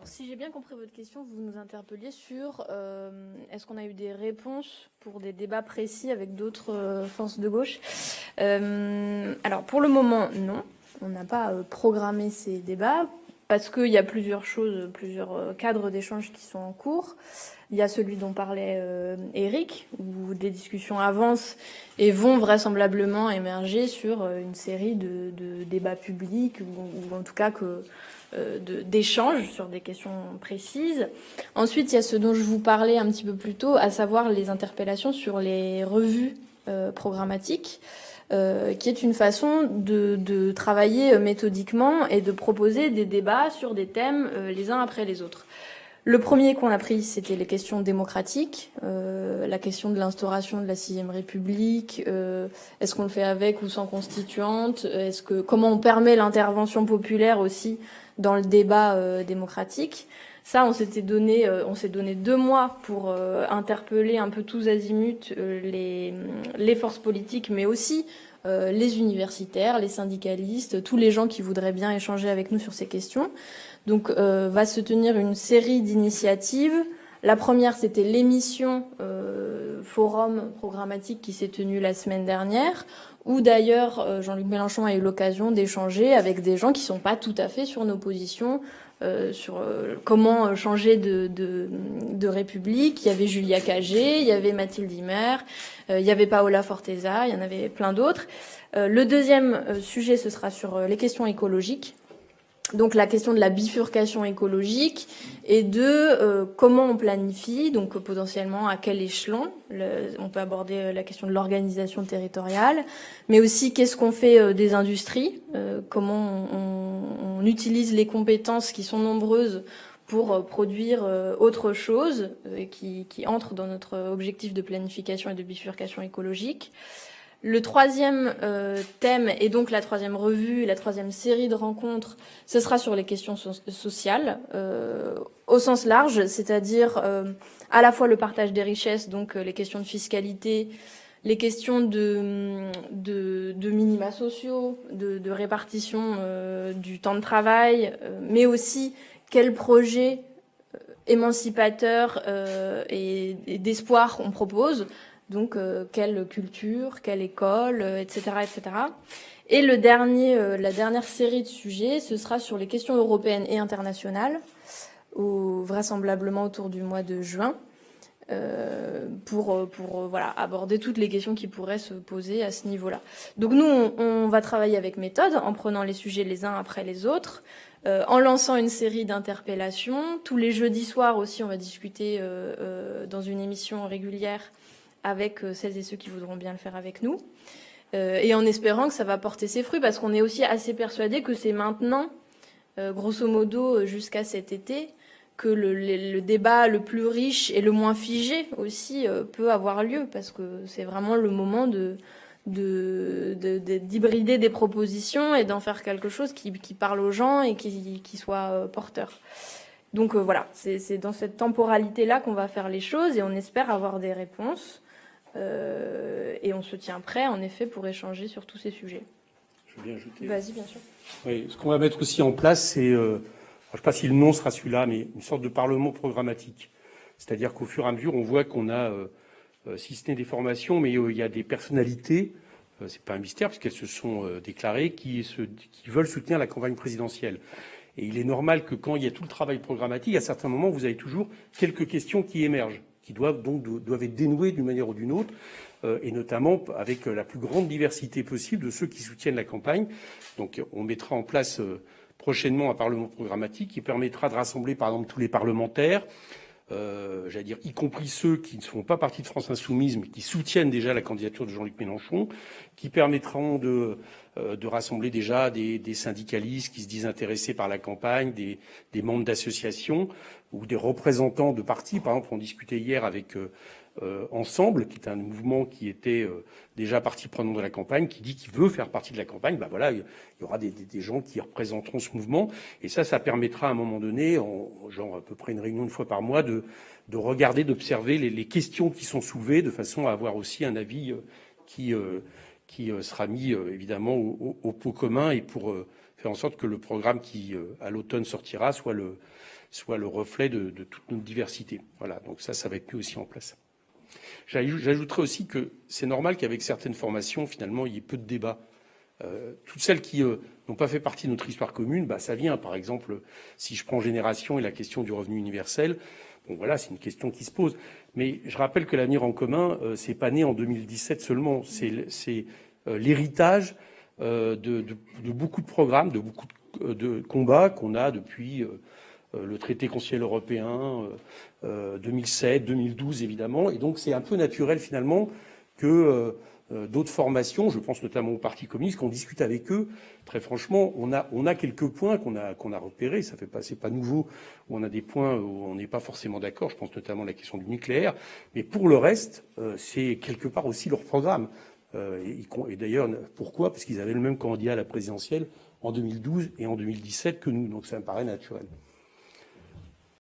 Si j'ai bien compris votre question, vous nous interpelliez sur est-ce qu'on a eu des réponses pour des débats précis avec d'autres forces de gauche. Alors pour le moment, non. On n'a pas programmé ces débats parce qu'il y a plusieurs choses, plusieurs cadres d'échange qui sont en cours. Il y a celui dont parlait Eric, où des discussions avancent et vont vraisemblablement émerger sur une série de débats publics ou en tout cas d'échanges sur des questions précises. Ensuite, il y a ce dont je vous parlais un petit peu plus tôt, à savoir les interpellations sur les revues programmatiques, qui est une façon de travailler méthodiquement et de proposer des débats sur des thèmes les uns après les autres. Le premier qu'on a pris, c'était les questions démocratiques, la question de l'instauration de la 6e République, est-ce qu'on le fait avec ou sans constituante, comment on permet l'intervention populaire aussi dans le débat démocratique. Ça, on s'est donné 2 mois pour interpeller un peu tous azimuts les forces politiques, mais aussi les universitaires, les syndicalistes, tous les gens qui voudraient bien échanger avec nous sur ces questions. Donc va se tenir une série d'initiatives. La première, c'était l'émission Forum programmatique qui s'est tenue la semaine dernière, où d'ailleurs Jean-Luc Mélenchon a eu l'occasion d'échanger avec des gens qui ne sont pas tout à fait sur nos positions, sur comment changer de République. Il y avait Julia Cagé, il y avait Mathilde Imer, il y avait Paola Forteza, il y en avait plein d'autres. Le deuxième sujet, ce sera sur les questions écologiques. Donc la question de la bifurcation écologique et de comment on planifie, donc potentiellement à quel échelon. On peut aborder la question de l'organisation territoriale, mais aussi qu'est-ce qu'on fait des industries, comment on utilise les compétences qui sont nombreuses pour produire autre chose qui entre dans notre objectif de planification et de bifurcation écologique. Le troisième thème, et donc la troisième revue, la troisième série de rencontres, ce sera sur les questions sociales, au sens large, c'est-à-dire à la fois le partage des richesses, donc les questions de fiscalité, les questions de minima sociaux, de répartition du temps de travail, mais aussi quel projet émancipateur et d'espoir on propose. Donc, quelle culture, quelle école, etc., etc. Et la dernière série de sujets, ce sera sur les questions européennes et internationales, vraisemblablement autour du mois de juin, pour voilà, aborder toutes les questions qui pourraient se poser à ce niveau-là. Donc nous, on va travailler avec méthode, en prenant les sujets les uns après les autres, en lançant une série d'interpellations. Tous les jeudis soirs aussi, on va discuter dans une émission régulière avec celles et ceux qui voudront bien le faire avec nous, et en espérant que ça va porter ses fruits, parce qu'on est aussi assez persuadé que c'est maintenant, grosso modo jusqu'à cet été, que le débat le plus riche et le moins figé aussi peut avoir lieu, parce que c'est vraiment le moment d'hybrider des propositions et d'en faire quelque chose qui parle aux gens et qui soit porteur. Donc voilà, c'est dans cette temporalité-là qu'on va faire les choses, et on espère avoir des réponses. Et on se tient prêt, en effet, pour échanger sur tous ces sujets. Je veux bien ajouter. Vas-y, bien sûr. Oui, ce qu'on va mettre aussi en place, c'est, je ne sais pas si le nom sera celui-là, mais une sorte de parlement programmatique. C'est-à-dire qu'au fur et à mesure, on voit qu'on a, si ce n'est des formations, mais il y a des personnalités, c'est pas un mystère, puisqu'elles se sont déclarées, qui veulent soutenir la campagne présidentielle. Et il est normal que quand il y a tout le travail programmatique, à certains moments, vous avez toujours quelques questions qui émergent, qui doivent être dénouées d'une manière ou d'une autre, et notamment avec la plus grande diversité possible de ceux qui soutiennent la campagne. Donc on mettra en place prochainement un parlement programmatique qui permettra de rassembler par exemple tous les parlementaires, j'allais dire y compris ceux qui ne font pas partie de France Insoumise mais qui soutiennent déjà la candidature de Jean-Luc Mélenchon, qui permettront de rassembler déjà des syndicalistes qui se disent intéressés par la campagne, des membres d'associations ou des représentants de partis. Par exemple, on discutait hier avec Ensemble, qui est un mouvement qui était déjà partie prenante de la campagne, qui dit qu'il veut faire partie de la campagne. Ben voilà, il y aura des gens qui représenteront ce mouvement, et ça permettra à un moment donné, genre à peu près une réunion une fois par mois, de regarder, d'observer les questions qui sont soulevées, de façon à avoir aussi un avis qui sera mis évidemment au pot commun, et pour faire en sorte que le programme qui à l'automne sortira soit soit le reflet de toute notre diversité. Voilà, donc ça va être mis aussi en place. J'ajouterais aussi que c'est normal qu'avec certaines formations, finalement, il y ait peu de débats. Toutes celles qui n'ont pas fait partie de notre histoire commune, ça vient. Par exemple, si je prends Génération et la question du revenu universel, bon voilà, c'est une question qui se pose. Mais je rappelle que l'avenir en commun, c'est pas né en 2017 seulement. C'est l'héritage de beaucoup de programmes, de beaucoup de combats qu'on a depuis le traité constitutionnel européen 2007, 2012 évidemment. Et donc c'est un peu naturel finalement que d'autres formations, je pense notamment au Parti communiste, qu'on discute avec eux. Très franchement, on a quelques points qu'on a repérés. C'est pas nouveau. Où on a des points où on n'est pas forcément d'accord. Je pense notamment à la question du nucléaire. Mais pour le reste, c'est quelque part aussi leur programme. Et d'ailleurs, pourquoi? Parce qu'ils avaient le même candidat à la présidentielle en 2012 et en 2017 que nous. Donc ça me paraît naturel.